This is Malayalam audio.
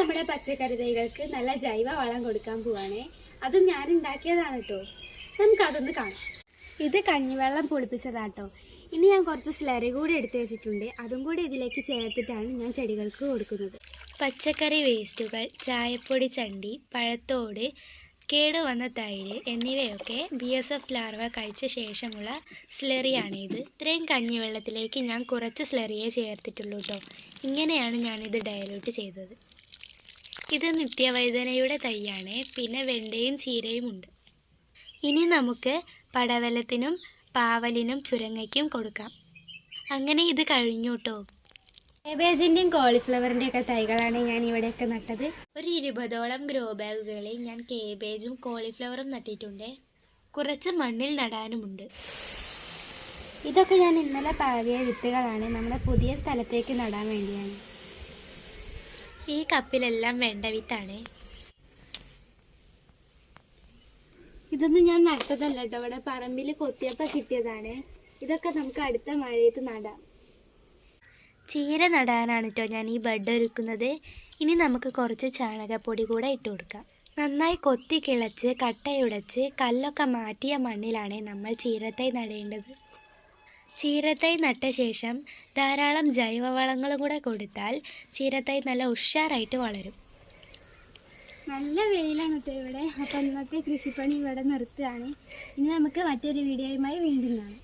നമ്മുടെ പച്ചക്കറി തൈകൾക്ക് നല്ല ജൈവ വളം കൊടുക്കാൻ പോവാണേ. അതും ഞാൻ ഉണ്ടാക്കിയതാണ് കേട്ടോ. നമുക്കതൊന്ന് കാണാം. ഇത് കഞ്ഞിവെള്ളം പുളിപ്പിച്ചതാട്ടോ. ഇനി ഞാൻ കുറച്ച് സ്ലറി കൂടി എടുത്തു വെച്ചിട്ടുണ്ട്. അതും കൂടി ഇതിലേക്ക് ചേർത്തിട്ടാണ് ഞാൻ ചെടികൾക്ക് കൊടുക്കുന്നത്. പച്ചക്കറി വേസ്റ്റുകൾ, ചായപ്പൊടി ചണ്ടി, പഴത്തോട്, കേടുവന്ന തൈര് എന്നിവയൊക്കെ BSF ലാർവ കഴിച്ച ശേഷമുള്ള സ്ലറിയാണിത്. ഇത്രയും കഞ്ഞിവെള്ളത്തിലേക്ക് ഞാൻ കുറച്ച് സ്ലറിയെ ചേർത്തിട്ടുള്ളൂ കേട്ടോ. ഇങ്ങനെയാണ് ഞാനിത് ഡയലൂട്ട് ചെയ്തത്. ഇത് നിത്യവൈദനയുടെ തൈയാണ്. പിന്നെ വെണ്ടയും ചീരയും ഉണ്ട്. ഇനി നമുക്ക് പടവലത്തിനും പാവലിനും ചുരങ്ങയ്ക്കും കൊടുക്കാം. അങ്ങനെ ഇത് കഴിഞ്ഞു കേട്ടോ. കേബേജിൻ്റെയും കോളിഫ്ലവറിൻ്റെ ഒക്കെ തൈകളാണ് ഞാൻ ഇവിടെയൊക്കെ നട്ടത്. ഒരു 20ഓളം ഗ്രോ ബാഗുകളിൽ ഞാൻ കേബേജും കോളിഫ്ലവറും നട്ടിട്ടുണ്ട്. കുറച്ച് മണ്ണിൽ നടാനുമുണ്ട്. ഇതൊക്കെ ഞാൻ ഇന്നലെ പാകിയ വിത്തുകളാണ്. നമ്മുടെ പുതിയ സ്ഥലത്തേക്ക് നടാൻ വേണ്ടിയാണ്. ഈ കപ്പിലെല്ലാം വെണ്ട വിത്താണ്. ഇതൊന്നും ഞാൻ നട്ടതല്ല കേട്ടോ. ഇവിടെ പറമ്പിൽ കൊത്തിയപ്പോൾ കിട്ടിയതാണ്. ഇതൊക്കെ നമുക്ക് അടുത്ത മഴയത്ത് നടാം. ചീര നടാനാണ് കേട്ടോ ഞാൻ ഈ ബഡ് ഒരുക്കുന്നത്. ഇനി നമുക്ക് കുറച്ച് ചാണകപ്പൊടി കൂടെ ഇട്ട് കൊടുക്കാം. നന്നായി കൊത്തി കിളച്ച് കട്ടയുടച്ച് കല്ലൊക്കെ മാറ്റിയ മണ്ണിലാണ് നമ്മൾ ചീരത്തൈ നടേണ്ടത്. ചീരത്തൈ നട്ട ശേഷം ധാരാളം ജൈവവളങ്ങളും കൂടെ കൊടുത്താൽ ചീരത്തൈ നല്ല ഉഷാറായിട്ട് വളരും. നല്ല വെയിലാണ് കേട്ടോ ഇവിടെ. അപ്പം ഇന്നത്തെ കൃഷിപ്പണി ഇവിടെ നിർത്തുകയാണ്. ഇനി നമുക്ക് മറ്റൊരു വീഡിയോയുമായി വീണ്ടും കാണാം.